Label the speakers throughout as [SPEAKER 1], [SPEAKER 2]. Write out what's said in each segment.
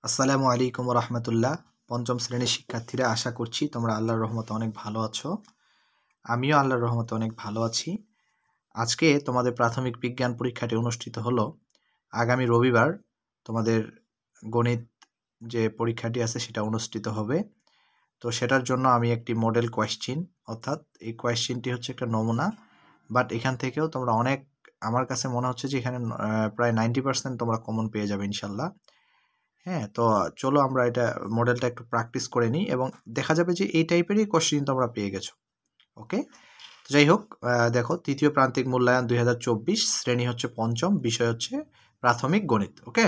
[SPEAKER 1] আসসালামু আলাইকুম রহমতুল্লাহ। পঞ্চম শ্রেণীর শিক্ষার্থীরা, আশা করছি তোমরা আল্লাহর রহমতে অনেক ভালো আছো। আমিও আল্লাহর রহমতে অনেক ভালো আছি। আজকে তোমাদের প্রাথমিক বিজ্ঞান পরীক্ষাটি অনুষ্ঠিত হলো। আগামী রবিবার তোমাদের গণিত যে পরীক্ষাটি আছে সেটা অনুষ্ঠিত হবে। তো সেটার জন্য আমি একটি মডেল কোয়েশ্চেন, অর্থাৎ এই কোয়েশ্চেনটি হচ্ছে একটা নমুনা, বাট এখান থেকেও তোমরা অনেক, আমার কাছে মনে হচ্ছে যে এখানে প্রায় 90% তোমরা কমন পেয়ে যাবে ইনশাল্লাহ। হ্যাঁ, তো চলো আমরা এটা মডেলটা একটু প্র্যাকটিস করে নিই এবং দেখা যাবে যে এই টাইপেরই কোশ্চেন তোমরা পেয়ে গেছো। ওকে, তো যাই হোক, দেখো, তৃতীয় প্রান্তিক মূল্যায়ন 2024, শ্রেণী হচ্ছে পঞ্চম, বিষয় হচ্ছে প্রাথমিক গণিত। ওকে,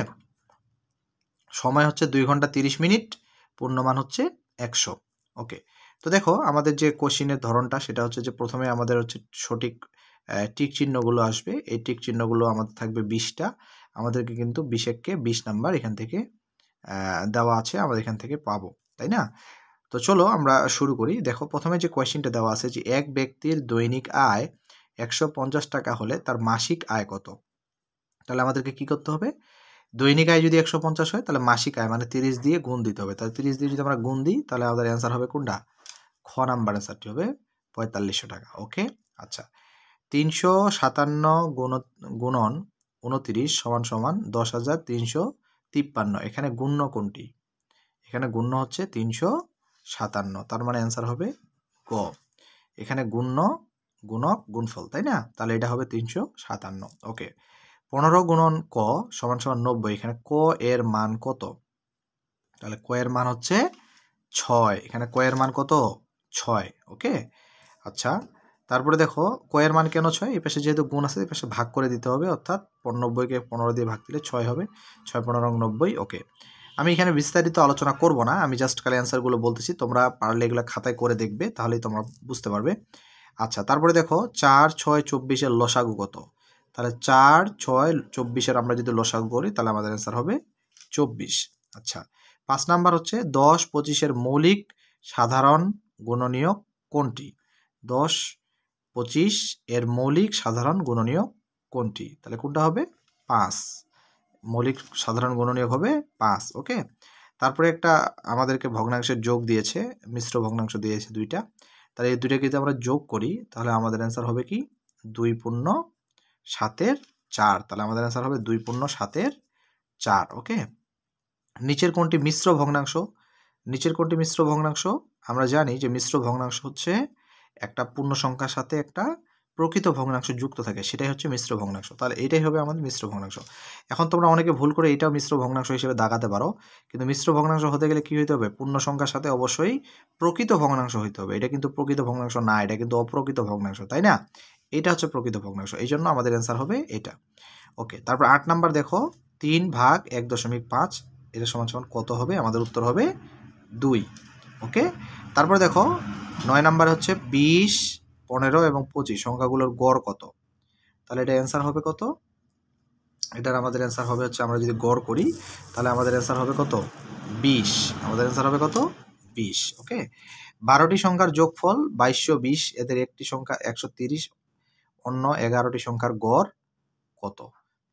[SPEAKER 1] সময় হচ্ছে 2 ঘন্টা 30 মিনিট, পূর্ণমান হচ্ছে 100। ওকে, তো দেখো আমাদের যে কোশ্চেনের ধরনটা সেটা হচ্ছে যে প্রথমে আমাদের হচ্ছে সঠিক টিক চিহ্নগুলো আসবে। এই টিক চিহ্নগুলো আমাদের থাকবে 20টা। আমাদেরকে কিন্তু 20 20 নাম্বার এখান থেকে দেওয়া আছে, আমরা এখান থেকে পাবো, তাই না? তো চলো আমরা শুরু করি। দেখো, প্রথমে যে কোয়েশ্চেনটা দেওয়া আছে যে এক ব্যক্তির দৈনিক আয় 150 টাকা হলে তার মাসিক আয় কত? তাহলে আমাদেরকে কি করতে হবে? দৈনিক আয় যদি 150 হয় তাহলে মাসিক আয় মানে 30 দিয়ে গুণ দিতে হবে। তাহলে 30 দিয়ে যদি আমরা গুণ দিই তাহলে আমাদের অ্যান্সার হবে কোনটা? খ নাম্বার অ্যান্সারটি হবে 4500 টাকা। ওকে, আচ্ছা, 357 গুণন 29 সমান সমান 10,353। এখানে গুণ্য কোনটি? এখানে গুণ্য হচ্ছে 357, তার মানে অ্যান্সার হবে গ। এখানে গুণ্য, গুণক, গুণফল, তাই না? তাহলে এটা হবে 357। ওকে, 15 গুণন ক সমান সমান 90। এখানে ক এর মান কত? তাহলে ক এর মান হচ্ছে 6। এখানে ক এর মান কত? 6। ওকে, আচ্ছা, তারপরে দেখো ক এর মান কেন 6? এই পাশে যেহেতু গুণ আছে এই পাশে ভাগ করে দিতে হবে, অর্থাৎ 90কে 15 দিয়ে ভাগ দিলে 6 হবে। 6 15 90। ওকে, আমি এখানে বিস্তারিত আলোচনা করব না, আমি জাস্ট খালি অ্যান্সারগুলো বলতেছি, তোমরা পারলে এগুলো খাতায় করে দেখবে, তাহলেই তোমরা বুঝতে পারবে। আচ্ছা, তারপরে দেখো 4 6 24 এর লসাগু কত? তাহলে 4 6 24 এর আমরা যদি লসাগু করি তাহলে আমাদের অ্যান্সার হবে 24। আচ্ছা, 5 নাম্বার হচ্ছে 10 25 এর মৌলিক সাধারণ গুণনীয়ক কোনটি? 10 25 এর মৌলিক সাধারণ গুণনীয়ক কোনটি? তাহলে কোনটা হবে? 5। মৌলিক সাধারণ গুণনীয়ক হবে 5। ওকে, তারপরে একটা আমাদেরকে ভগ্নাংশের যোগ দিয়েছে, মিশ্র ভগ্নাংশ দিয়েছে দুইটা। তাহলে এই দুইটাকে যদি আমরা যোগ করি তাহলে আমাদের অ্যান্সার হবে কি? 2 পূর্ণ 7 4। তাহলে আমাদের অ্যান্সার হবে 2 পূর্ণ 7 4। ওকে, নিচের কোনটি মিশ্র ভগ্নাংশ? নিচের কোনটি মিশ্র ভগ্নাংশ? আমরা জানি যে মিশ্র ভগ্নাংশ হচ্ছে একটা পূর্ণ সংখ্যার সাথে একটা প্রকৃত ভগ্নাংশ যুক্ত থাকে, সেটাই হচ্ছে মিশ্র ভগ্নাংশ। তাহলে এটাই হবে আমাদের মিশ্র ভগ্নাংশ। এখন তোমরা অনেকে ভুল করে এটাও মিশ্র ভগ্নাংশ হিসেবে দাগাতে পারো, কিন্তু মিশ্র ভগ্নাংশ হতে গেলে কি হইতে হবে? পূর্ণ সংখ্যার সাথে অবশ্যই প্রকৃত ভগ্নাংশ হইতে হবে। এটা কিন্তু প্রকৃত ভগ্নাংশ না, এটা কিন্তু অপ্রকৃত ভগ্নাংশ, তাই না? এটা হচ্ছে প্রকৃত ভগ্নাংশ, এই জন্য আমাদের অ্যান্সার হবে এটা। ওকে, তারপর 8 নাম্বার দেখো, 3 ভাগ 1.5 এটা সমান সমান কত হবে? আমাদের উত্তর হবে 2। ওকে, তারপর দেখো 9 নাম্বার হচ্ছে 20 15 এবং 25 সংখ্যাগুলোর গড় কত? তাহলে এটা অ্যান্সার হবে কত? এটার আমাদের অ্যান্সার হবে হচ্ছে, আমরা যদি গড় করি তাহলে আমাদের অ্যান্সার হবে কত? 20। আমাদের অ্যান্সার হবে কত? 20। ওকে, 12টি সংখ্যার যোগফল 2220, এদের একটি সংখ্যা 130, অন্য 11টি সংখ্যার গড় কত?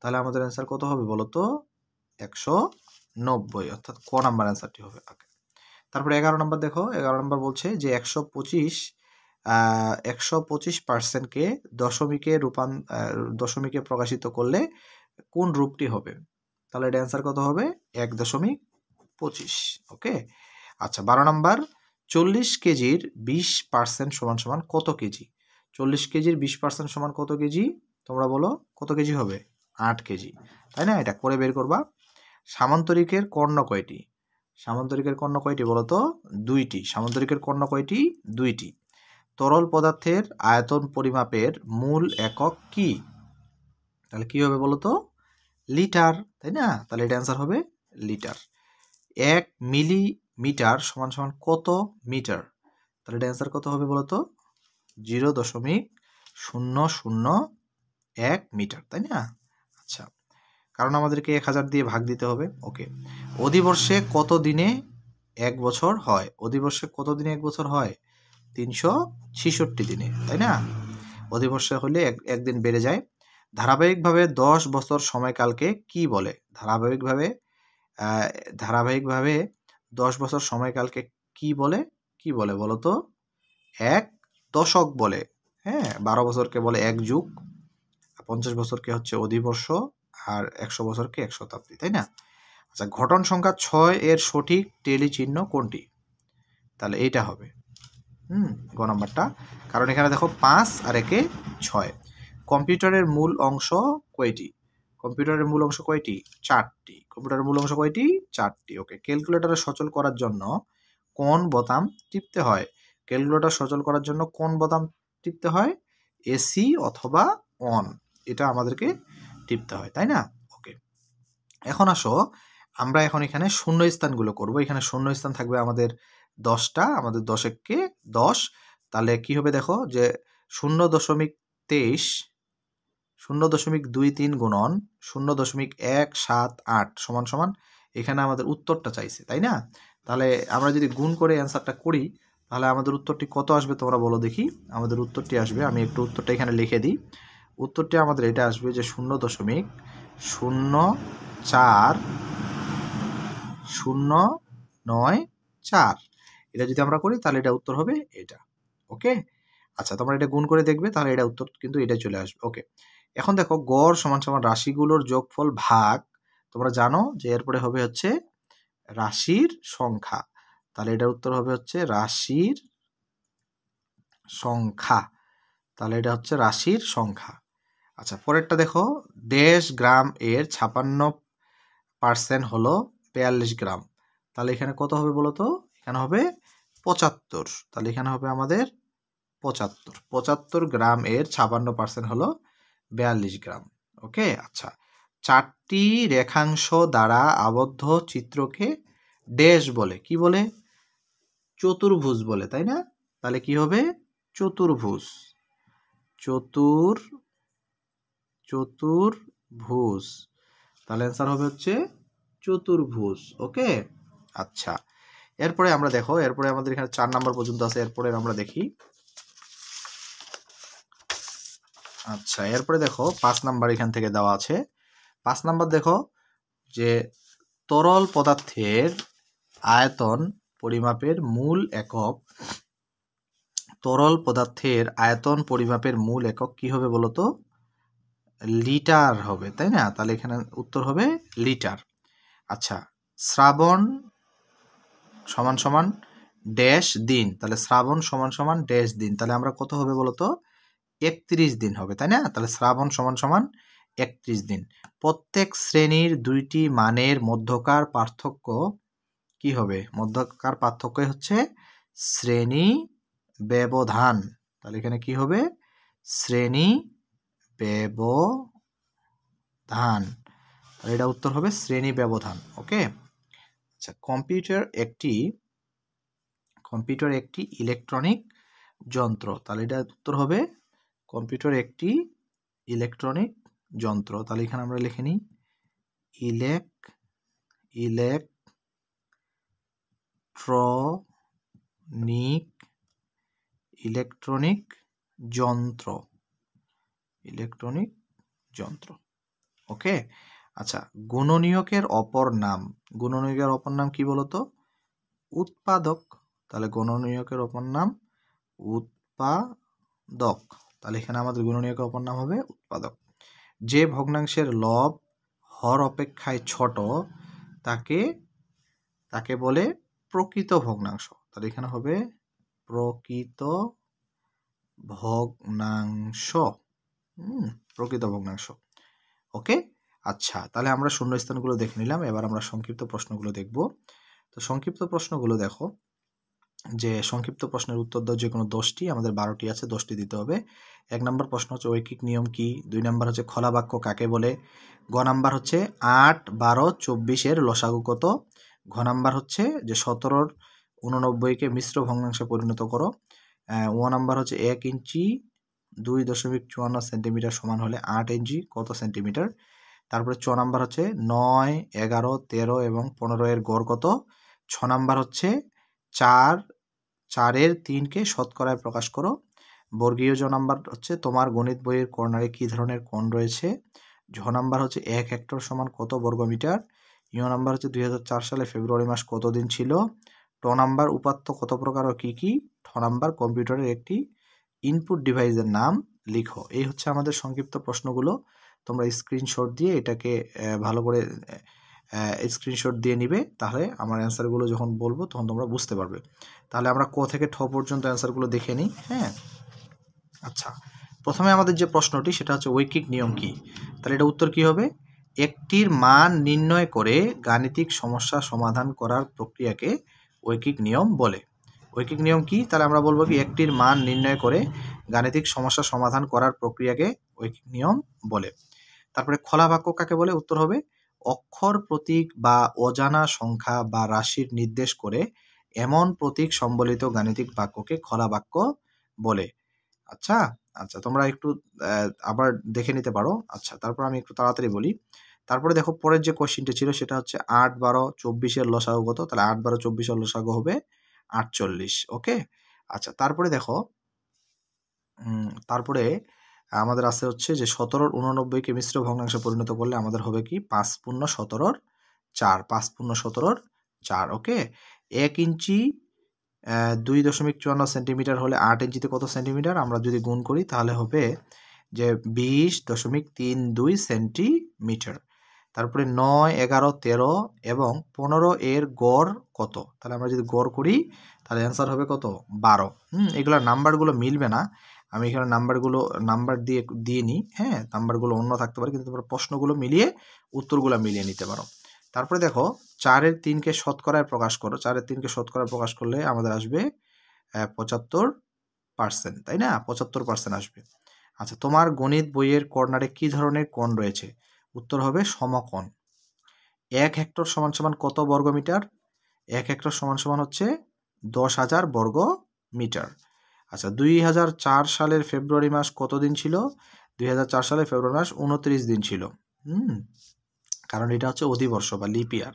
[SPEAKER 1] তাহলে আমাদের অ্যান্সার কত হবে বলো তো? 190, অর্থাৎ ক নাম্বার অ্যান্সারটি হবে। ওকে, তারপরে 11 নাম্বার দেখো, 11 নাম্বার বলছে যে 125%কে দশমিকে প্রকাশিত করলে কোন রূপটি হবে? তাহলে এটা অ্যান্সার কত হবে? 1.25। ওকে, আচ্ছা, 12 নাম্বার 40 কেজির 20% সমান সমান কত কেজি? 40 কেজির 20% সমান কত কেজি? তোমরা বলো কত কেজি হবে? 8 কেজি, তাই না? এটা করে বের করবা। সামান্তরিকের কর্ণ কয়টি? সামান্তরিকের কর্ণ কয়টি বলো তো? 2টি। সামান্তরিকের কর্ণ কয়টি? 2টি। তরল পদার্থের আয়তন পরিমাপের মূল একক কি? তাহলে কি হবে বলো তো? লিটার, তাই না? তাহলে এটা অ্যান্সার হবে লিটার। 1 মিলিমিটার সমান সমান কত মিটার? তাহলে এটা অ্যান্সার কত হবে বলো তো? 0.001 মিটার, তাই না? আচ্ছা, কারণ আমাদেরকে 1000 দিয়ে ভাগ দিতে হবে। ওকে, অধিবর্ষে কত দিনে 1 বছর হয়? অধিবর্ষে কত দিনে 1 বছর হয়? 366 দিনে, তাই না? অধিবর্ষে হলে একদিন বেড়ে যায়। ধারাবাহিকভাবে 10 বছর সময়কালকে কি বলে? ধারাবাহিকভাবে ধারাবাহিকভাবে 10 বছর সময়কালকে কি বলে বলো তো? এক দশক বলে। হ্যাঁ, 12 বছরকে বলে এক যুগ, 50 বছরকে হচ্ছে অধিবর্ষ, আর 100 বছরকে 1 শতাব্দী, তাই না? আচ্ছা, ঘটন সংখ্যা 6 এর সঠিক টেলি চিহ্ন কোনটি? তাহলে এইটা হবে গ নাম্বারটা। কারণ এখানে দেখো 5 আর 1 6। কম্পিউটারের মূল অংশ কয়টি? কম্পিউটারের মূল অংশ কয়টি? 4টি। কম্পিউটারের মূল অংশ কয়টি? 4টি। ওকে, ক্যালকুলেটরে সচল করার জন্য কোন বোতাম টিপতে হয়? ক্যালকুলেটর সচল করার জন্য কোন বোতাম টিপতে হয়? এসি অথবা অন, এটা আমাদেরকে টিপতে হয়, তাই না? ওকে, এখন আসো আমরা এখন এখানে শূন্যস্থানগুলো করব। এখানে শূন্যস্থান থাকবে আমাদের 10টা, আমাদের 10কে 10। তাহলে কি হবে দেখো, যে 0.23 0.23 গুণন 0.178 সমান সমান এখানে আমাদের উত্তরটা চাইছে, তাই না? তাহলে আমরা যদি গুণ করে অ্যান্সারটা করি তাহলে আমাদের উত্তরটি কত আসবে তোমরা বলো দেখি। আমাদের উত্তরটি আসবে, আমি একটু উত্তরটা এখানে লিখে দিই। উত্তরটি আমাদের এটা আসবে যে 0.04094। এটা যদি আমরা করি তাহলে এটা উত্তর হবে এটা। ওকে, আচ্ছা, তোমরা এটা গুণ করে দেখবে, তাহলে এটা উত্তর কিন্তু এটা চলে আসবে। ওকে, এখন দেখো গড় সমান সমান রাশিগুলোর যোগফল ভাগ, তোমরা জানো যে এরপরে হবে হচ্ছে রাশির সংখ্যা। তাহলে এটার উত্তর হবে হচ্ছে রাশির সংখ্যা। তাহলে এটা হচ্ছে রাশির সংখ্যা। আচ্ছা, পরেরটা দেখো, দেশ গ্রাম এর 56% হলো 42 গ্রাম। তাহলে এখানে কত হবে বলো তো? এখানে হবে 75। তাহলে এখানে হবে আমাদের 75 গ্রাম এর 56% হলো 42 গ্রাম। ওকে, আচ্ছা, 4টি রেখাংশ দ্বারা আবদ্ধ চিত্রকে ড্যাশ বলে? কি বলে? চতুর্ভুজ বলে, তাই না? তাহলে কি হবে? চতুর্ভুজ। চতুর্ভুজ। তাহলে অ্যান্সার হবে হচ্ছে চতুর্ভুজ। ওকে, আচ্ছা, এরপরে আমরা দেখো, এরপরে আমাদের এখানে 4 নাম্বার পর্যন্ত আছে। এরপরে আমরা দেখি। আচ্ছা, এরপরে দেখো 5 নাম্বার এখান থেকে দেওয়া আছে। 5 নাম্বার দেখো যে তরল পদার্থের আয়তন পরিমাপের মূল একক। তরল পদার্থের আয়তন পরিমাপের মূল একক কি হবে বলতো? লিটার হবে, তাই না? তাহলে এখানে উত্তর হবে লিটার। আচ্ছা, শ্রাবণ সমান সমান ড্যাশ দিন। তাহলে শ্রাবণ সমান সমান ড্যাশ দিন। তাহলে আমরা কত হবে বলতো? 31 দিন হবে, তাই না? তাহলে শ্রাবণ সমান সমান 31 দিন। প্রত্যেক শ্রেণীর 2টি মানের মধ্যকার পার্থক্য কি হবে? মধ্যকার পার্থক্য হচ্ছে শ্রেণী ব্যবধান। তাহলে এখানে কি হবে? শ্রেণী ব্যবধান। তাহলে এটা উত্তর হবে শ্রেণী ব্যবধান। ওকে, আচ্ছা, কম্পিউটার একটি ইলেকট্রনিক যন্ত্র। তাহলে এটা উত্তর হবে কম্পিউটার একটি ইলেকট্রনিক যন্ত্র। তাহলে এখানে আমরা লিখে নিই ইলেকট্রনিক যন্ত্র। ওকে, আচ্ছা, গুণনীয়কের অপর নাম। গুণনীয়কের অপর নাম কি বলতো? উৎপাদক। তাহলে গুণনীয়কের অপর নাম উৎপাদক। তাহলে এখানে আমাদের গুণনীয়কের অপর নাম হবে উৎপাদক। যে ভগ্নাংশের লব হর অপেক্ষায় ছোট তাকে বলে প্রকৃত ভগ্নাংশ। তাহলে এখানে হবে প্রকৃত ভগ্নাংশ। প্রকৃত ভগ্নাংশ। ওকে, আচ্ছা, তাহলে আমরা শূন্যস্থানগুলো দেখে নিলাম। এবার আমরা সংক্ষিপ্ত প্রশ্নগুলো দেখব। তো সংক্ষিপ্ত প্রশ্নগুলো দেখো, যে সংক্ষিপ্ত প্রশ্নের উত্তর দাও যে কোনো 10টি, আমাদের 12টি আছে, 10টি দিতে হবে। 1 নম্বর প্রশ্ন হচ্ছে ঐকিক নিয়ম কি? 2 নম্বর হচ্ছে খোলা বাক্য কাকে বলে? গ নাম্বার হচ্ছে 8, 12, 24 লসাগু কত? ঘ নাম্বার হচ্ছে যে 17 89-কে মিশ্র ভগ্নাংশে পরিণত করো। ও নাম্বার হচ্ছে 1 ইঞ্চি 2.54 সেন্টিমিটার সমান হলে 8 ইঞ্চি কত সেন্টিমিটার? তারপরে 6 নাম্বার হচ্ছে 9, 11, 13 এবং 15 এর গড় কত? 6 নাম্বার হচ্ছে 4 এর 3কে শতকরায় প্রকাশ করো। বর্গীয় জ নাম্বার হচ্ছে তোমার গণিত বইয়ের কর্নারে কি ধরনের কোণ রয়েছে? ঝ নাম্বার হচ্ছে 1 হেক্টর সমান কত বর্গমিটার? ইয় নাম্বার হচ্ছে 2004 সালে ফেব্রুয়ারি মাস কত দিন ছিল। ট নাম্বার উপাত্ত কত প্রকার ও কী কী। ঠ নাম্বার কম্পিউটারের একটি ইনপুট ডিভাইসের নাম লিখো। এই হচ্ছে আমাদের সংক্ষিপ্ত প্রশ্নগুলো। তোমরা স্ক্রিনশট দিয়ে এটাকে ভালো করে স্ক্রিনশট দিয়ে নিবে, তাহলে আমার অ্যান্সারগুলো যখন বলবো তখন তোমরা বুঝতে পারবে। তাহলে আমরা ক থেকে ঠ পর্যন্ত অ্যান্সারগুলো দেখে নিই। হ্যাঁ, আচ্ছা, প্রথমে আমাদের যে প্রশ্নটি সেটা হচ্ছে ঐকিক নিয়ম কি। তাহলে এটা উত্তর কি হবে, একটির মান নির্ণয় করে গাণিতিক সমস্যা সমাধান করার প্রক্রিয়াকে ঐকিক নিয়ম বলে। ঐকিক নিয়ম কি, তাহলে আমরা বলবো কি একটির মান নির্ণয় করে গাণিতিক সমস্যা সমাধান করার প্রক্রিয়াকে ঐকিক নিয়ম বলে। তারপরে খোলা বাক্য কাকে বলে, উত্তর হবে অক্ষর প্রতীক বা অজানা সংখ্যা বা রাশির নির্দেশ করে এমন প্রতীক সম্বলিত গাণিতিক বাক্যকে খোলা বাক্য বলে। আচ্ছা আচ্ছা, তোমরা একটু আবার দেখে নিতে পারো। আচ্ছা, তারপর আমি একটু তাড়াতাড়ি বলি। তারপরে দেখো পরের যে কোশ্চেনটি ছিল সেটা হচ্ছে 8, 12, 24 লসাগু কত। তাহলে 8, 12, 24 লসাগু হবে 48। ওকে, আচ্ছা, তারপরে দেখো তারপরে আমাদের আছে হচ্ছে যে 17 89 মিশ্র ভগ্নাংশে পরিণত করলে আমাদের হবে কি 5 পূর্ণ 17 4, 5 পূর্ণ 17 4। ওকে, 1 ইঞ্চি 2.54 সেন্টিমিটার হলে 8 ইঞ্চিতে কত সেন্টিমিটার, আমরা যদি গুণ করি তাহলে হবে যে 20.32 সেন্টিমিটার। তারপরে 9, 11, 13 এবং 15 এর গড় কত। তাহলে আমরা যদি গড় করি তাহলে অ্যান্সার হবে কত, 12। এগুলো নাম্বারগুলো মিলবে না, আমি এখানে নাম্বার দিয়ে নিই। হ্যাঁ, নাম্বারগুলো অন্য থাকতে পারে, কিন্তু তোমরা প্রশ্নগুলো মিলিয়ে উত্তরগুলো মিলিয়ে নিতে পারো। তারপরে দেখো 4-এর 3-কে শতকরায় প্রকাশ করো। 4-এর 3-কে শতকরায় প্রকাশ করলে আমাদের আসবে 75%, তাই না, 75% আসবে। আচ্ছা, তোমার গণিত বইয়ের কর্নারে কি ধরনের কোণ রয়েছে, উত্তর হবে সমকোণ। 1 হেক্টর সমান সমান কত বর্গ মিটার, 1 হেক্টর সমান সমান হচ্ছে 10,000 বর্গ মিটার। আচ্ছা, 2004 সালের ফেব্রুয়ারি মাস কত দিন ছিল, 2004 সালের ফেব্রুয়ারি মাস 29 দিন ছিল। কারণ এটা হচ্ছে অধিবর্ষ বা লিপ ইয়ার।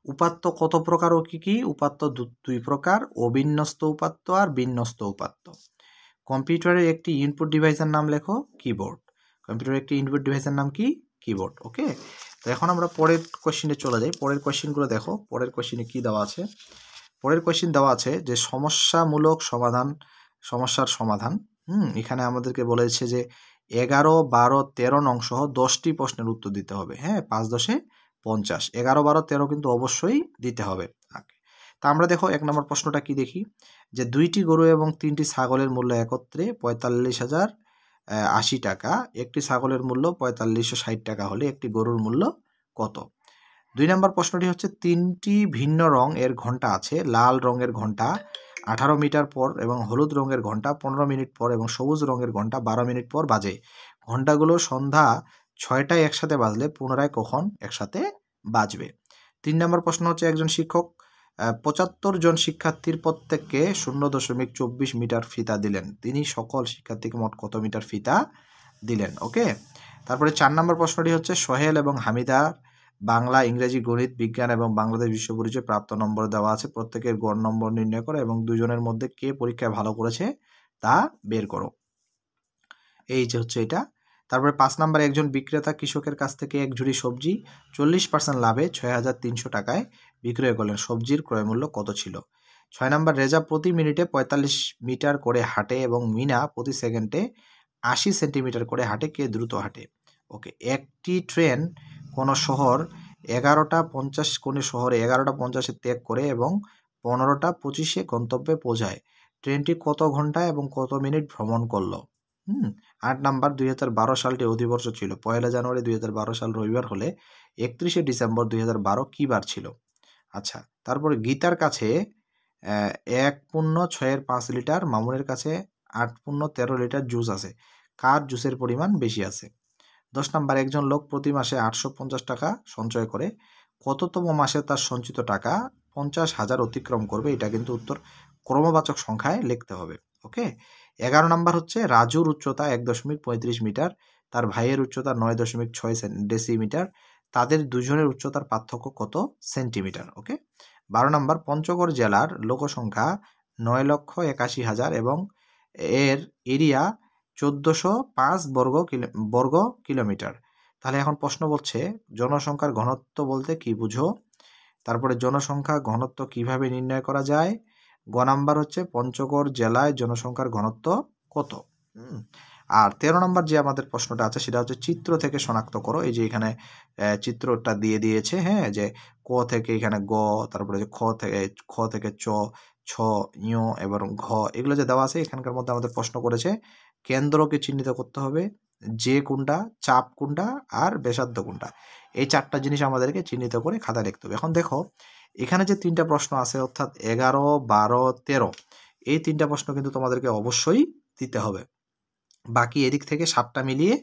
[SPEAKER 1] উপাত্ত কত প্রকার ও কি কি, উপাত্ত 2 প্রকার, অবিন্যস্ত উপাত্ত আর বিন্যস্ত উপাত্ত। কম্পিউটারের একটি ইনপুট ডিভাইসের নাম লেখো, কিবোর্ড। কম্পিউটারের একটি ইনপুট ডিভাইসের নাম কি, কিবোর্ড। ওকে, তো এখন আমরা পরের কোশ্চেনে চলে যাই। পরের কোশ্চেনগুলো দেখো, পরের কোশ্চেনে কি দেওয়া আছে। পরের কোশ্চেন দেওয়া আছে যে সমস্যামূলক সমস্যার সমাধান। এখানে আমাদেরকে বলেছে যে 11, 12, 13 নং সহ 10টি প্রশ্নের উত্তর দিতে হবে। হ্যাঁ, 5 10 50, 11, 12, 13 কিন্তু অবশ্যই দিতে হবে। তা আমরা দেখো 1 নম্বর প্রশ্নটা কি দেখি, যে 2টি গরু এবং 3টি ছাগলের মূল্য একত্রে 45,080 টাকা, একটি ছাগলের মূল্য 4560 টাকা হলে একটি গরুর মূল্য কত। 2 নম্বর প্রশ্নটি হচ্ছে 3টি ভিন্ন রং এর ঘন্টা আছে। লাল রঙের ঘন্টা 18 মিটার পর এবং হলুদ রঙের ঘন্টা 15 মিনিট পর এবং সবুজ রঙের ঘন্টা 12 মিনিট পর বাজে। ঘন্টাগুলো সন্ধ্যা 6টায় একসাথে বাজলে পুনরায় কখন একসাথে বাজবে। 3 নম্বর প্রশ্ন হচ্ছে একজন শিক্ষক 75 জন শিক্ষার্থীর প্রত্যেককে 0.24 মিটার ফিতা দিলেন, তিনি সকল শিক্ষার্থীকে মোট কত মিটার ফিতা দিলেন। ওকে, তারপরে 4 নম্বর প্রশ্নটি হচ্ছে সোহেল এবং হামিদার বাংলা, ইংরেজি, গণিত, বিজ্ঞান এবং বাংলাদেশ বিশ্ব পরিচয় প্রাপ্ত নম্বর দেওয়া আছে। প্রত্যেকের গড় নম্বর নির্ণয় করো এবং দুজনের মধ্যে কে পরীক্ষায় ভালো করেছে তা বের করো। এই যে হচ্ছে এটা। তারপরে 5 নম্বরে একজন বিক্রেতা কৃষকের কাছ থেকে এক ঝুড়ি সবজি 40% লাভে 6,300 টাকায় বিক্রয় করলেন। সবজির ক্রয় মূল্য কত ছিল। 6 নম্বর রেজা প্রতি মিনিটে 45 মিটার করে হাঁটে এবং মিনা প্রতি সেকেন্ডে 80 সেন্টিমিটার করে হাঁটে, কে দ্রুত হাঁটে। ওকে, একটি ট্রেন কোনো শহর 11:50 কোণে শহরে 11:50 ত্যাগ করে এবং 15:25 গন্তব্যে পৌঁছায়। ট্রেনটি কত ঘন্টা এবং কত মিনিট ভ্রমণ করলো। 8 নাম্বার 2012 সালটি অধিবর্ষ ছিল। 1 জানুয়ারি 2012 সাল রবিবার হলে 31 ডিসেম্বর 2012 কী বার ছিল। আচ্ছা, তারপরে গীতার কাছে 1.6 লিটার, মামুনের কাছে 8.13 লিটার জুস আছে, কার জুসের পরিমাণ বেশি আছে। 10 নাম্বার একজন লোক প্রতি মাসে 850 টাকা সঞ্চয় করে, কততম মাসে তার সঞ্চিত টাকা 50,000 অতিক্রম করবে। এটা কিন্তু উত্তর ক্রমবাচক সংখ্যায় লিখতে হবে। ওকে, 11 নাম্বার হচ্ছে রাজুর উচ্চতা 1.35 মিটার, তার ভাইয়ের উচ্চতা 9.6 ডেসিমিটার, তাদের দুজনের উচ্চতার পার্থক্য কত সেন্টিমিটার। ওকে, 12 নাম্বার পঞ্চগড় জেলার লোকসংখ্যা 9,81,000 এবং এর এরিয়া 1405 বর্গ কিলোমিটার। তাহলে এখন প্রশ্ন বলছে জনসংখ্যার ঘনত্ব বলতে কি বুঝো? তারপরে জনসংখ্যা ঘনত্ব কিভাবে নির্ণয় করা যায়? গ নাম্বার হচ্ছে পঞ্চগড় জেলায় জনসংখ্যার ঘনত্ব কত? আর 13 নম্বর যে আমাদের প্রশ্নটা আছে সেটা হচ্ছে চিত্র থেকে শনাক্ত করো। এই যে এখানে চিত্রটা দিয়ে দিয়েছে, হ্যাঁ, যে ক থেকে এখানে গ, তারপরে যে খ থেকে চ, ছ, ঞ এবং ঘ, এগুলো যে দেওয়া আছে এখানকার মধ্যে আমাদের প্রশ্ন করেছে কেন্দ্রকে চিহ্নিত করতে হবে, যে কোনটা, চাপ কোনটা আর ব্যাসার্ধ কোনটা। এই 4টা জিনিস আমাদেরকে চিহ্নিত করে খাতায় লিখতে হবে। এখন দেখো এখানে যে 3টা প্রশ্ন আছে অর্থাৎ 11, 12, 13, এই 3টা প্রশ্ন কিন্তু তোমাদেরকে অবশ্যই দিতে হবে। বাকি এদিক থেকে 7টা মিলিয়ে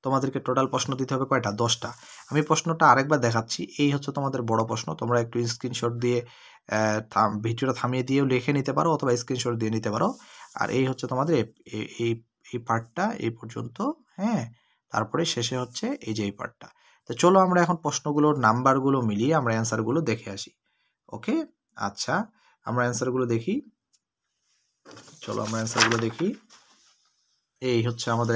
[SPEAKER 1] তোমাদেরকে টোটাল প্রশ্ন দিতে হবে কয়টা? 10টা। আমি প্রশ্নটা আরেকবার দেখাচ্ছি। এই হচ্ছে তোমাদের বড় প্রশ্ন। তোমরা একটু স্ক্রিনশট দিয়ে ভিডিওটা থামিয়ে দিয়েও লিখে নিতে পারো অথবা স্ক্রিনশট দিয়ে নিতে পারো। আর এই হচ্ছে তোমাদের এই পার্টটা এই পর্যন্ত, হ্যাঁ। তারপরে শেষে হচ্ছে এই যে এই পার্টটা। তো চলো আমরা এখন প্রশ্নগুলোর নাম্বারগুলো মিলিয়ে আমরা অ্যান্সারগুলো দেখে আসি। ওকে, আচ্ছা আমরা অ্যান্সারগুলো দেখি। চলো আমরা অ্যান্সারগুলো দেখি। এই হচ্ছে আমাদের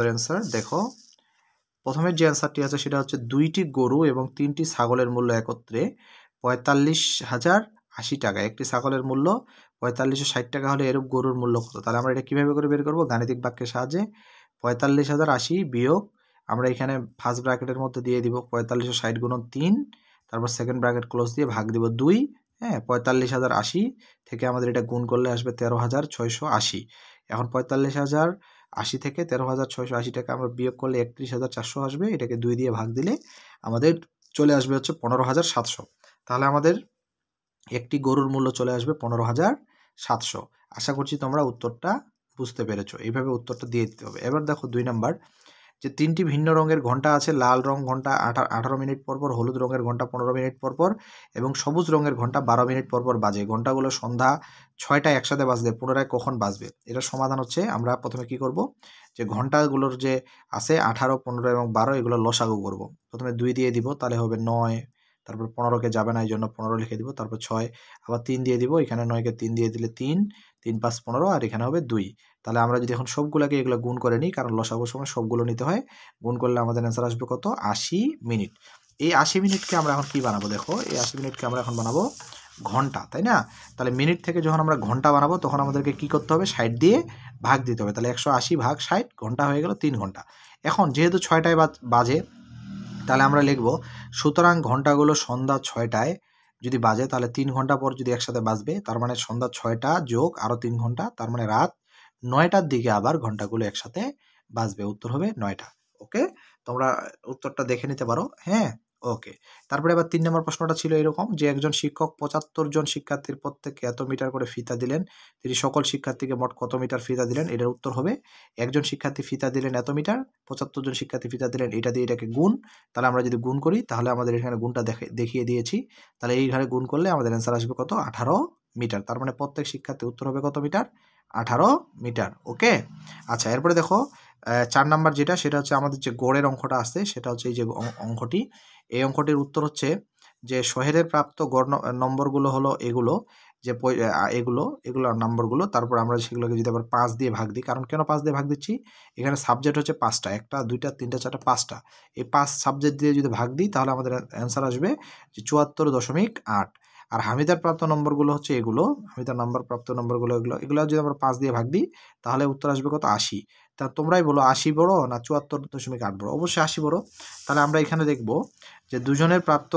[SPEAKER 1] অ্যান্সার। দেখো প্রথমের যে অ্যান্সারটি আছে সেটা হচ্ছে 2টি গরু এবং 3টি ছাগলের মূল্য একত্রে 45,080 টাকা। একটি ছাগলের মূল্য 4560 টাকা হলে এরূপ গরুর মূল্য কত? তাহলে আমরা এটা কিভাবে করে বের করব? গাণিতিক বাক্যের সাহায্যে 45,080 বিয়োগ আমরা এখানে ফার্স্ট ব্র্যাকেটের মধ্যে দিয়ে দিব 4560 গুণন 3, তারপর সেকেন্ড ব্র্যাকেট ক্লোজ দিয়ে ভাগ দিব 2, হ্যাঁ। 45,080 থেকে আমাদের এটা গুণ করলে আসবে 13,680। এখন 45,080 থেকে 13,680 টাকা আমরা বিয়োগ করলে 31,400 আসবে। এটাকে 2 দিয়ে ভাগ দিলে আমাদের চলে আসবে হচ্ছে 15,700। তাহলে আমাদের একটি গরুর মূল্য চলে আসবে 15,700। আশা করছি তোমরা উত্তরটা বুঝতে পেরেছো। এইভাবে উত্তরটা দিয়ে দিতে হবে। এবার দেখো 2 নাম্বার, যে 3টি ভিন্ন রঙের ঘন্টা আছে। লাল রং ঘন্টা 18 মিনিট পরপর, হলুদ রঙের ঘন্টা 15 মিনিট পরপর এবং সবুজ রঙের ঘন্টা 12 মিনিট পরপর বাজে। ঘন্টাগুলো সন্ধ্যা 6টায় একসাথে বাজলে পুনরায় কখন বাজবে? এটার সমাধান হচ্ছে আমরা প্রথমে কি করব, যে ঘন্টাগুলোর যে আছে 18, 15 এবং 12 এগুলো লসাগু করব। প্রথমে 2 দিয়ে দিব, তাহলে হবে 9, তারপর 15কে যাবে না এই জন্য 15 লিখে দিব, তারপর 6, আবার 3 দিয়ে দিব, এখানে 9কে 3 দিয়ে দিলে 3, 3 5 15 আর এখানে হবে 2। তাহলে আমরা যদি এখন সবগুলোকে এগুলো গুণ করে নিই, কারণ লসাগুর সময় সবগুলো নিতে হয়, গুণ করলে আমাদের অ্যান্সার আসবে কত? 80 মিনিট। এই 80 মিনিটকে আমরা এখন কি বানাবো? দেখো এই 80 মিনিটকে আমরা এখন বানাবো ঘন্টা, তাই না? তাহলে মিনিট থেকে যখন আমরা ঘন্টা বানাবো তখন আমাদেরকে কি করতে হবে? 60 দিয়ে ভাগ দিতে হবে। তাহলে 180 ভাগ 60, ঘন্টা হয়ে গেল 3 ঘন্টা। এখন যেহেতু 6টায় বাজে তাহলে আমরা লিখব সুতরাং ঘন্টাগুলো সন্ধ্যা 6টায় যদি বাজে তাহলে 3 ঘন্টা পর যদি একসাথে বাজবে, তার মানে সন্ধ্যা 6টা যোগ আরও 3 ঘন্টা, তার মানে রাত 9টার দিকে আবার ঘন্টাগুলো একসাথে বাজবে। উত্তর হবে 9টা। ওকে, তোমরা উত্তরটা দেখে নিতে পারো, হ্যাঁ। ওকে, তারপরে আবার 3 নম্বর প্রশ্নটা ছিল এরকম, যে একজন শিক্ষক 75 জন শিক্ষার্থীর প্রত্যেককে এত মিটার করে ফিতা দিলেন, তিনি সকল শিক্ষার্থীকে মোট কত মিটার ফিতা দিলেন? এটার উত্তর হবে একজন শিক্ষার্থী ফিতা দিলেন এত মিটার, 75 জন শিক্ষার্থী ফিতা দিলেন, এটা দিয়ে এটাকে গুণ। তাহলে আমরা যদি গুণ করি তাহলে আমাদের এখানে গুণটা দেখিয়ে দিয়েছি। তাহলে এই ঘরে গুণ করলে আমাদের অ্যান্সার আসবে কত? 18 মিটার। তার মানে প্রত্যেক শিক্ষার্থী উত্তর হবে কত মিটার? 18 মিটার। ওকে, আচ্ছা এরপরে দেখো 4 নাম্বার যেটা, সেটা হচ্ছে আমাদের যে গড়ের অঙ্কটা আছে সেটা হচ্ছে এই যে অঙ্কটি। এই অঙ্কটির উত্তর হচ্ছে যে সোহেলের প্রাপ্ত গড় নম্বরগুলো হলো এগুলো, যে এগুলোর নম্বরগুলো। তারপর আমরা সেগুলোকে যদি আবার 5 দিয়ে ভাগ দিই, কারণ কেন 5 দিয়ে ভাগ দিচ্ছি? এখানে সাবজেক্ট হচ্ছে 5টা, 1টা 2টা 3টা 4টা 5টা। এই 5 সাবজেক্ট দিয়ে যদি ভাগ দিই তাহলে আমাদের অ্যান্সার আসবে যে 74.8। আর হামিদার প্রাপ্ত নম্বরগুলো হচ্ছে এগুলো, হামিদার প্রাপ্ত নম্বরগুলো এগুলো যদি আমরা 5 দিয়ে ভাগ দিই তাহলে উত্তর আসবে কত? 80। তা তোমরাই বলো 80 বড় না 74.8 বড়? অবশ্যই 80 বড়। তাহলে আমরা এখানে দেখব যে দুজনের প্রাপ্ত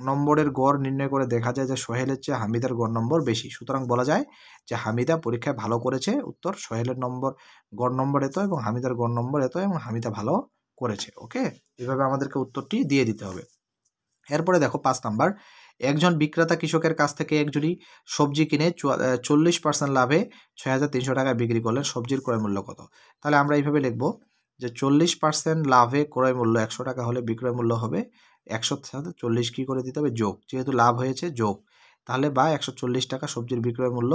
[SPEAKER 1] নম্বরের গড় নির্ণয় করে দেখা যায় যে সোহেলের চেয়ে হামিদার গড় নম্বর বেশি। সুতরাং বলা যায় যে হামিদা পরীক্ষায় ভালো করেছে। উত্তর সোহেলের গড় নম্বর এত এবং হামিদার গড় নম্বর এত এবং হামিদা ভালো করেছে। ওকে, এভাবে আমাদেরকে উত্তরটি দিয়ে দিতে হবে। এরপরে দেখো 5 নাম্বার, একজন বিক্রেতা কৃষকের কাছ থেকে এক ঝুড়ি সবজি কিনে 40% লাভে 6,300 টাকায় বিক্রি করলেন, সবজির ক্রয় মূল্য কত? তাহলে আমরা এইভাবে লিখব যে 40% লাভে ক্রয় মূল্য 100 টাকা হলে বিক্রয় মূল্য হবে 100 সাথে 40 কী করে দিতে হবে? যোগ, যেহেতু লাভ হয়েছে যোগ। তাহলে বা 140 টাকা সবজির বিক্রয় মূল্য,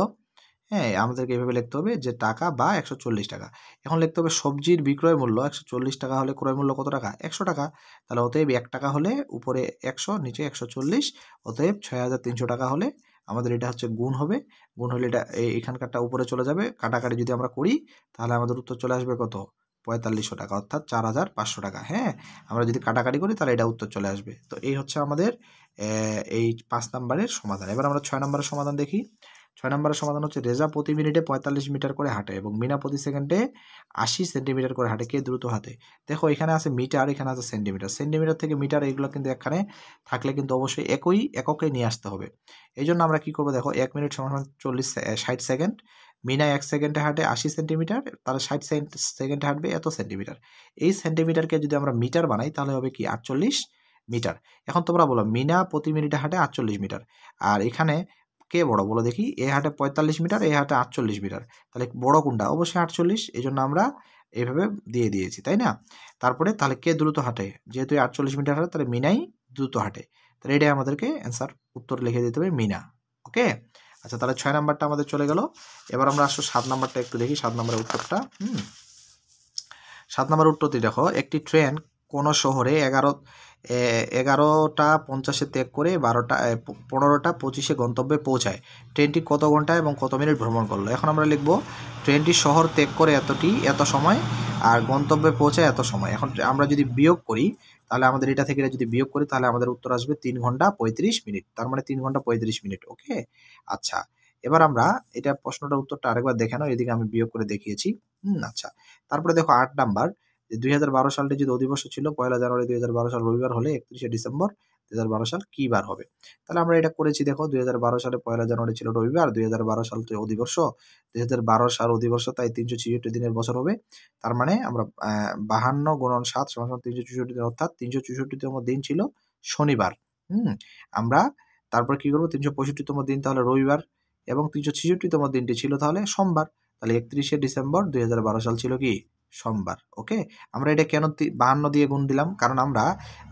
[SPEAKER 1] হ্যাঁ। আমাদেরকে এভাবে লিখতে হবে যে টাকা বা 140 টাকা। এখন লিখতে হবে সবজির বিক্রয় মূল্য 140 টাকা হলে ক্রয় মূল্য কত টাকা? 100 টাকা। তাহলে অতএব 1 টাকা হলে উপরে 100 নিচে 140, অতএব 6,300 টাকা হলে আমাদের এটা হচ্ছে গুণ হবে। গুণ হলে এটা এখানকারটা উপরে চলে যাবে, কাটাকাটি যদি আমরা করি তাহলে আমাদের উত্তর চলে আসবে কত? 4500 টাকা, অর্থাৎ 4500 টাকা। হ্যাঁ, আমরা যদি কাটাকাটি করি তাহলে এটা উত্তর চলে আসবে। তো এই হচ্ছে আমাদের এই 5 নাম্বারের সমাধান। এবার আমরা 6 নাম্বারের সমাধান দেখি। 6 নাম্বারের সমাধান হচ্ছে রেজা প্রতি মিনিটে 45 মিটার করে হাঁটে এবং মিনা প্রতি সেকেন্ডে 80 সেন্টিমিটার করে হাঁটে, কে দ্রুত হাঁটে? দেখো এখানে আছে মিটার, এখানে আছে সেন্টিমিটার। সেন্টিমিটার থেকে মিটার এগুলো কিন্তু এখানে থাকলে কিন্তু অবশ্যই একই এককে নিয়ে আসতে হবে। এই জন্য আমরা কি করবো দেখো, 1 মিনিট সমান 60 সেকেন্ড, মিনা 1 সেকেন্ডে হাঁটে 80 সেন্টিমিটার, তাহলে 60 সেকেন্ডে হাঁটবে এত সেন্টিমিটার। এই সেন্টিমিটারকে যদি আমরা মিটার বানাই তাহলে হবে কি 48 মিটার। এখন তোমরা বলো মিনা প্রতি মিনিটে হাঁটে 48 মিটার, আর এখানে কে বড় বলো দেখি? এ হাঁটে 45 মিটার, এ হাঁটে 48 মিটার, তাহলে বড় কোনটা? অবশ্যই 48। এই জন্য আমরা এইভাবে দিয়ে দিয়েছি, তাই না? তারপরে তাহলে কে দ্রুত হাঁটে? যেহেতু 48 মিটার হাঁটে তাহলে মিনাই দ্রুত হাঁটে, তাহলে এটাই আমাদেরকে অ্যান্সার, উত্তর লিখে দিতে হবে মিনা। ওকে, আচ্ছা তাহলে 6 নাম্বারটা আমাদের চলে গেল। এবার আমরা আসলে 7 নাম্বারটা একটু দেখি, 7 নাম্বারের উত্তরটা। 7 নাম্বার উত্তরটি দেখো, একটি ট্রেন কোনো শহরে 11টা 50-এ ত্যাগ করে 15টা 25-এ গন্তব্যে পৌঁছায়। ট্রেনটি কত ঘন্টা এবং কত মিনিট ভ্রমণ করলো? এখন আমরা লিখব ট্রেনটি শহর ত্যাগ করে এত সময় আর গন্তব্যে পৌঁছায় এত সময়। এখন আমরা যদি বিয়োগ করি তাহলে আমাদের এটা থেকে যদি বিয়োগ করি তাহলে আমাদের উত্তর আসবে 3 ঘন্টা 35 মিনিট। তার মানে 3 ঘন্টা 35 মিনিট। ওকে, আচ্ছা এবার আমরা এটা প্রশ্নটার উত্তরটা আরেকবার দেখে নাও, এদিকে আমি বিয়োগ করে দেখিয়েছি। আচ্ছা তারপরে দেখো 8 নাম্বার, 2012 সালটি যদি অধিবর্ষ ছিল 1 জানুয়ারি 2012 সাল রবিবার হলে 31 ডিসেম্বর 2012 সাল কি বার হবে? তাহলে আমরা এটা করেছি দেখো, 2012 সালে 1 জানুয়ারি ছিল রবিবার, 2012 সাল তো অধিবর্ষ, 2012 সাল অধিবর্ষ, তাই 366 দিনের বছর হবে। তার মানে আমরা 52 গুণন 7 সমান 364 দিন, অর্থাৎ 364তম দিন ছিল শনিবার। আমরা তারপর কি করবো, 365তম দিন তাহলে রবিবার এবং 366তম দিনটি ছিল তাহলে সোমবার। তাহলে 31 ডিসেম্বর 2012 সাল ছিল কি সোমবার। ওকে, আমরা এটা কেন 52 দিয়ে গুণ দিলাম? কারণ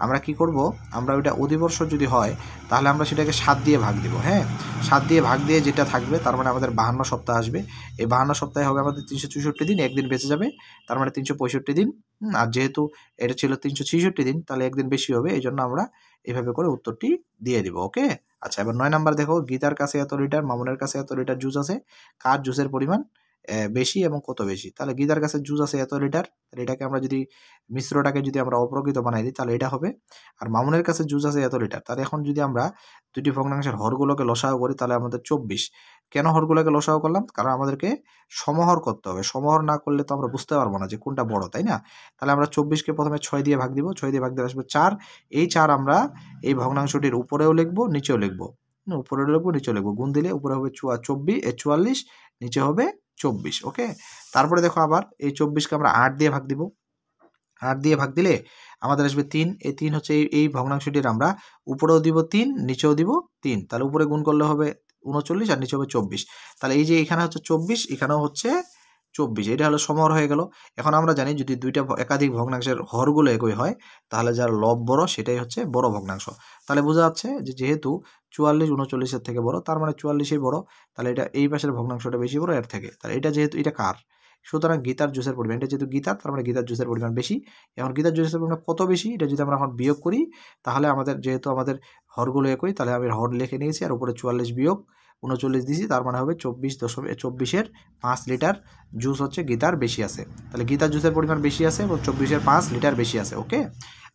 [SPEAKER 1] আমরা কি করব, আমরা ওইটা অধিবর্ষ যদি হয় তাহলে আমরা সেটাকে 7 দিয়ে ভাগ দিব। হ্যাঁ, 7 দিয়ে ভাগ দিয়ে যেটা থাকবে তার মানে আমাদের 52 সপ্তাহ আসবে। এই 52 সপ্তাহে হবে আমাদের 364 দিন, একদিন বেঁচে যাবে, তার মানে 365 দিন। আর যেহেতু এটা ছিল 366 দিন তাহলে একদিন বেশি হবে, এই জন্য আমরা এভাবে করে উত্তরটি দিয়ে দিব। ওকে, আচ্ছা এবার 9 নাম্বার দেখো, গীতার কাছে এত লিটার, মামুনের কাছে এত লিটার জুস আছে, কার জুসের পরিমাণ বেশি এবং কত বেশি? তাহলে গীতার কাছে জুস আছে এত লিটার, তাহলে এটাকে আমরা যদি মিশ্রটাকে যদি আমরা অপ্রকৃত বানাই দিই তাহলে এটা হবে। আর মামুনের কাছে জুস আছে এত লিটার, তাহলে এখন যদি আমরা দুটি ভগ্নাংশের হরগুলোকে লসাগু করি তাহলে আমাদের 24। কেন হরগুলোকে লসাগু করলাম? কারণ আমাদেরকে সমহর করতে হবে, সমহর না করলে তো আমরা বুঝতে পারবো না যে কোনটা বড়, তাই না? তাহলে আমরা 24কে প্রথমে 6 দিয়ে ভাগ দিব, 6 দিয়ে ভাগ দিয়ে আসবে 4। এই 4 আমরা এই ভগ্নাংশটির উপরেও লিখবো নিচেও লিখবো, উপরেও লিখবো নিচেও লিখবো, গুণ দিলে উপরে হবে 44, নিচে হবে 24। ওকে, তারপরে দেখো আবার এই 24কে আমরা 8 দিয়ে ভাগ দিব, 8 দিয়ে ভাগ দিলে আমাদের আসবে 3। এই 3 হচ্ছে এই ভগ্নাংশটির আমরা উপরেও দিব 3, নিচেও দিব 3, তাহলে উপরে গুণ করলে হবে 39 আর নিচে হবে 24। তাহলে এই যে এখানে হচ্ছে 24, এখানেও হচ্ছে 24, এটা হলো সমহর হয়ে গেল। এখন আমরা জানি যদি দুইটা একাধিক ভগ্নাংশের হরগুলো একই হয় তাহলে যার লব বড় সেটাই হচ্ছে বড় ভগ্নাংশ। তাহলে বোঝা যাচ্ছে যে যেহেতু 44 39-এর থেকে বড়, তার মানে 44ই বড়, তাহলে এটা এই পাশের ভগ্নাংশটা বেশি বড় এর থেকে। তাহলে এটা যেহেতু এটা কার, সুতরাং গীতার জুসের পরিমাণ, এটা যেহেতু গীতার তার মানে গীতার জুসের পরিমাণ বেশি। এখন গীতার জুসের পরিমাণ কত বেশি এটা যদি আমরা এখন বিয়োগ করি তাহলে আমাদের যেহেতু আমাদের হরগুলো একই তাহলে আমি হর লিখে নিয়েছি আর উপরে 44 বিয়োগ 39 দিয়েছি, তার মানে হবে 24.24-এর 5 লিটার জুস হচ্ছে গীতার বেশি আছে। তাহলে গীতার জুসের পরিমাণ বেশি আছে এবং 24-এর 5 লিটার বেশি আছে। ওকে,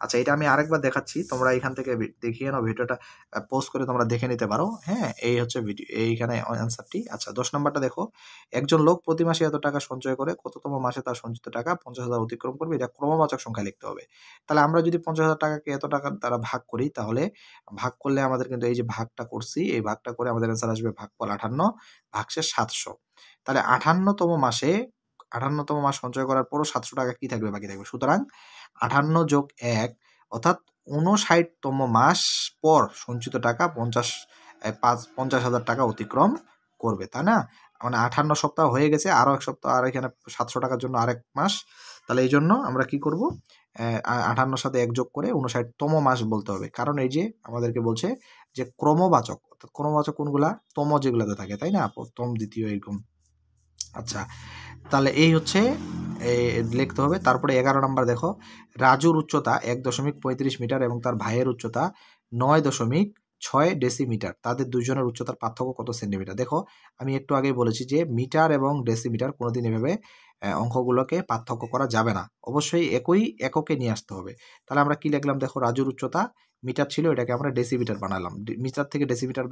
[SPEAKER 1] আচ্ছা এটা আমি আরেকবার দেখাচ্ছি, তোমরা এখান থেকে দেখিয়ে নাও, ভিডিওটা পোস্ট করে তোমরা দেখে নিতে পারো। হ্যাঁ, এই হচ্ছে ভিডিও, এইখানে অ্যান্সারটি। আচ্ছা 10 নাম্বারটা দেখো, একজন লোক প্রতি মাসে এত টাকা সঞ্চয় করে, কততম মাসে তার সঞ্চিত টাকা 50,000 অতিক্রম করবে? এটা ক্রমবাচক সংখ্যা লিখতে হবে। তাহলে আমরা যদি 50,000 টাকাকে এত টাকা দ্বারা ভাগ করি তাহলে ভাগ করলে আমাদের কিন্তু এই যে ভাগটা করছি, এই ভাগটা করে আমাদের অ্যান্সার আসবে ভাগফল 58 ভাগশেষ 700। তাহলে 58তম মাস সঞ্চয় করার পরও 700 টাকা কি থাকবে? বাকি থাকবে। সুতরাং 58 যোগ 1 অর্থাৎ 59তম মাস পর সঞ্চিত টাকা 50,000 টাকা অতিক্রম করবে, তাই না? মানে 58 সপ্তাহ হয়ে গেছে, আরো 1 সপ্তাহ, আর এখানে 700 টাকার জন্য আরেক মাস। তাহলে এই জন্য আমরা কি করব, 58 সাথে 1 যোগ করে 59তম মাস বলতে হবে, কারণ এই যে আমাদেরকে বলছে যে ক্রমবাচক, অর্থাৎ ক্রমবাচক কোনগুলা? তম যেগুলোতে থাকে, তাই না? প্রথম দ্বিতীয় এরকম। আচ্ছা তাহলে এই হচ্ছে লিখতে হবে। তারপরে 11 নাম্বার দেখো, রাজুর উচ্চতা 1.35 মিটার এবং তার ভাইয়ের উচ্চতা 9.6 ডেসিমিটার, তাদের দুজনের উচ্চতার পার্থক্য কত সেন্টিমিটার? দেখো আমি একটু আগেই বলেছি যে মিটার এবং ডেসিমিটার কোনোদিন এভাবে অঙ্কগুলোকে পার্থক্য করা যাবে না, অবশ্যই একই এককে নিয়ে আসতে হবে। তাহলে আমরা কি লিখলাম দেখো, রাজুর উচ্চতা মিটার ছিল, এটাকে আমরা ডেসিমিটার বানালাম। মিটার থেকে ডেসিমিটার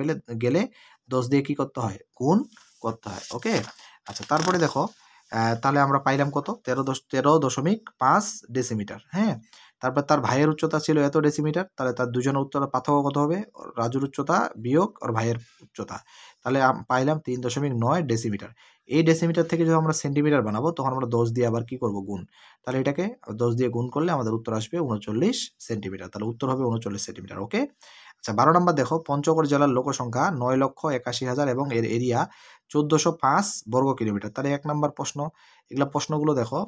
[SPEAKER 1] গেলে 10 দিয়ে কি করতে হয়, গুণ করতে হয়। ওকে, আচ্ছা তারপরে দেখো তাহলে আমরা পাইলাম কত, 13.5 ডেসিমিটার। হ্যাঁ, তারপর তার ভাইয়ের উচ্চতা ছিল এত ডেসিমিটার, তাহলে তার দুজনের উচ্চতা পার্থক্য কত হবে, রাজুর উচ্চতা বিয়োগ ওর ভাইয়ের উচ্চতা, তাহলে পাইলাম 3.9 ডেসিমিটার। এই ডেসিমিটার থেকে যদি আমরা সেন্টিমিটার বানাবো তখন আমরা 10 দিয়ে আবার কি করব, গুণ। তাহলে এটাকে 10 দিয়ে গুণ করলে আমাদের উত্তর আসবে 39 সেন্টিমিটার। তাহলে উত্তর হবে 39 সেন্টিমিটার। ওকে, আচ্ছা 12 নম্বর দেখো, পঞ্চগড় জেলার লোকসংখ্যা 9,81,000 এবং এর এরিয়া 1405 বর্গ কিলোমিটার। তাহলে 1 নম্বর প্রশ্ন, এগুলা প্রশ্নগুলো দেখো,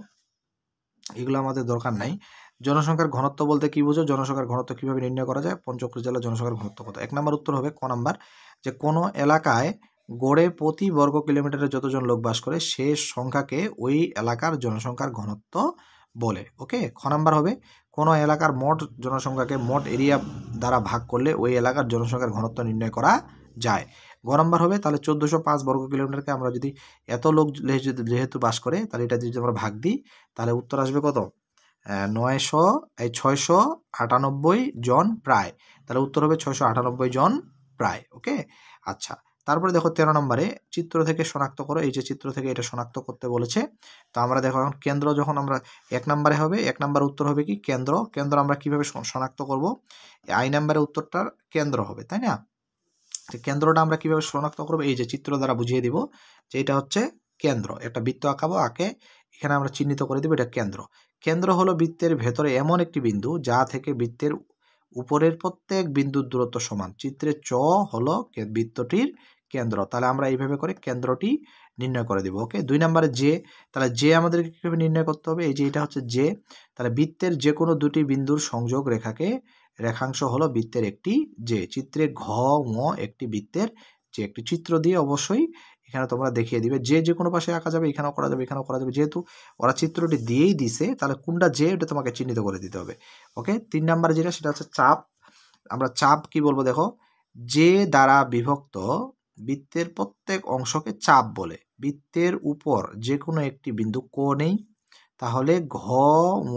[SPEAKER 1] এগুলো আমাদের দরকার নাই। জনসংখ্যার ঘনত্ব বলতে কি বুঝো, জনসংখ্যার ঘনত্ব কিভাবে নির্ণয় করা যায়, পঞ্চগড় জেলার জনসংখ্যার ঘনত্ব কত। 1 নম্বর উত্তর হবে ক নাম্বার, যে কোনো এলাকায় গড়ে প্রতি বর্গ কিলোমিটারে যতজন লোক বাস করে সে সংখ্যাকে ওই এলাকার জনসংখ্যার ঘনত্ব বলে। ওকে, খ নাম্বার হবে কোনো এলাকার মোট জনসংখ্যাকে মোট এরিয়া দ্বারা ভাগ করলে ওই এলাকার জনসংখ্যার ঘনত্ব নির্ণয় করা যায়। গ নাম্বার হবে তাহলে 1405 বর্গ কিলোমিটারকে আমরা যদি এত লোক যেহেতু বাস করে, তাহলে এটা যদি আমরা ভাগ দিই তাহলে উত্তর আসবে কত, 698 জন প্রায়। তাহলে উত্তর হবে 698 জন প্রায়। ওকে, আচ্ছা তারপরে দেখো 13 নম্বরে, চিত্র থেকে শনাক্ত করো। এই যে চিত্র থেকে এটা শনাক্ত করতে বলেছে, তো আমরা দেখো এখন কেন্দ্র যখন আমরা 1 নম্বরে হবে, 1 নম্বর উত্তর হবে কি, কেন্দ্র। কেন্দ্র আমরা কিভাবে শনাক্ত করব, আই নম্বরের উত্তরটার কেন্দ্র হবে, তাই না। কেন্দ্রটা আমরা কিভাবে শনাক্ত করবো, এই যে চিত্র দ্বারা বুঝিয়ে দিব যে এটা হচ্ছে কেন্দ্র। একটা বৃত্ত আঁকাবো, আঁকে এখানে আমরা চিহ্নিত করে দেবো এটা কেন্দ্র। কেন্দ্র হলো বৃত্তের ভেতরে এমন একটি বিন্দু যা থেকে বৃত্তের উপরের প্রত্যেক বিন্দুর দূরত্ব সমান। চিত্রে চ হলো বৃত্তটির কেন্দ্র। তাহলে আমরা এইভাবে করে কেন্দ্রটি নির্ণয় করে দেবো। ওকে, 2 নম্বরে যে, তাহলে যে আমাদেরকে কিভাবে নির্ণয় করতে হবে, এই যে এটা হচ্ছে যে, তাহলে বৃত্তের যে কোনো দুটি বিন্দুর সংযোগ রেখাংশ হলো বৃত্তের একটি যে। চিত্রে ঘ ঙ একটি বৃত্তের যে, একটি চিত্র দিয়ে অবশ্যই এখানে তোমরা দেখিয়ে দিবে, যে কোনো পাশে আঁকা যাবে, এখানেও করা যাবে, এখানেও করা যাবে। যেহেতু ওরা চিত্রটি দিয়েই দিছে, তাহলে কোনটা যে ওটা তোমাকে চিহ্নিত করে দিতে হবে। ওকে, 3 নাম্বার যেটা সেটা হচ্ছে চাপ। আমরা চাপ কি বলবো দেখো, যে দ্বারা বিভক্ত বৃত্তের প্রত্যেক অংশকে চাপ বলে। বৃত্তের উপর যে কোনো একটি বিন্দু নেই, তাহলে ঘ ঙ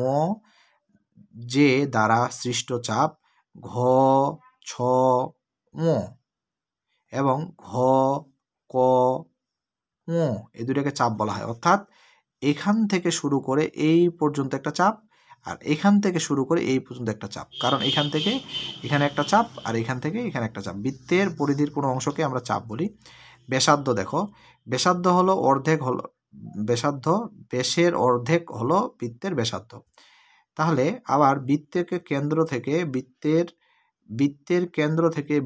[SPEAKER 1] যে দ্বারা সৃষ্ট চাপ ঘ ছ ঙ এবং ঘ ক ঙ এই দুটাকে চাপ বলা হয়। অর্থাৎ এখান থেকে শুরু করে এই পর্যন্ত একটা চাপ, আর এখান থেকে শুরু করে এই পর্যন্ত একটা চাপ, কারণ এখান থেকে এখানে একটা চাপ আর এখান থেকে এখানে একটা চাপ। বৃত্তের পরিধির কোনো অংশকে আমরা চাপ বলি। ব্যাসার্ধ দেখো, ব্যাসার্ধ হলো অর্ধেক হলো ব্যাসার্ধ, ব্যাসের অর্ধেক হলো বৃত্তের ব্যাসার্ধ। তাহলে আবার বৃত্তের কেন্দ্র থেকে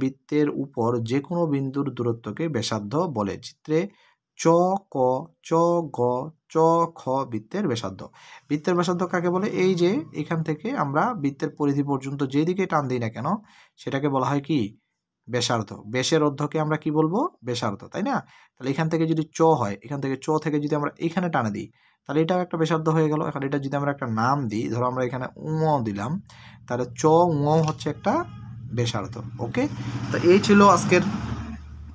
[SPEAKER 1] বৃত্তের উপর যে কোনো বিন্দুর দূরত্বকে ব্যাসার্ধ বলে। চিত্রে চ ক চ গ চ খ বৃত্তের ব্যাসার্ধ। বৃত্তের ব্যাসার্ধ কাকে বলে, এই যে এখান থেকে আমরা বৃত্তের পরিধি পর্যন্ত যেদিকে টান দিই না কেন সেটাকে বলা হয় কি, ব্যাসার্ধ। ব্যাসের অর্ধকে আমরা কি বলবো, ব্যাসার্ধ, তাই না। তাহলে এখান থেকে যদি চ হয়, এখান থেকে চ থেকে যদি আমরা এখানে টানে দিই তাহলে এটাও একটা ব্যাসার্ধ হয়ে গেল। এখন এটা যদি আমরা একটা নাম দিই, ধরো আমরা এখানে উম দিলাম, তাহলে চ উম হচ্ছে একটা ব্যাসার্ধ। ওকে, তো এই ছিল আজকের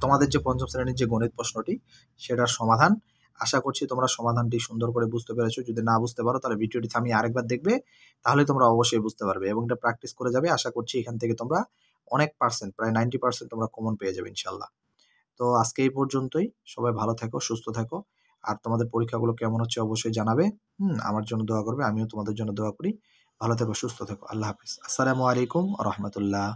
[SPEAKER 1] তোমাদের যে পঞ্চম শ্রেণীর যে গণিত প্রশ্নটি সেটার সমাধান। আশা করছি তোমরা সমাধানটি সুন্দর করে বুঝতে পেরেছো। যদি না বুঝতে পারো তাহলে ভিডিওটি থামিয়ে আরেকবার দেখবে, তাহলে তোমরা অবশ্যই বুঝতে পারবে এবং এটা প্র্যাকটিস করে যাবে। আশা করছি এখান থেকে তোমরা অনেক পার্সেন্ট, প্রায় 90% তোমরা কমন পেয়ে যাবে ইনশাল্লাহ। তো আজকে এই পর্যন্তই। সবাই ভালো থেকো, সুস্থ থেকো, আর তোমাদের পরীক্ষাগুলো কেমন হচ্ছে অবশ্যই জানাবে। আমার জন্য দোয়া করবে, আমিও তোমাদের জন্য দোয়া করি। ভালো থেকো, সুস্থ থেকো। আল্লাহ হাফিজ। আসসালামু আলাইকুম রহমতুল্লাহ।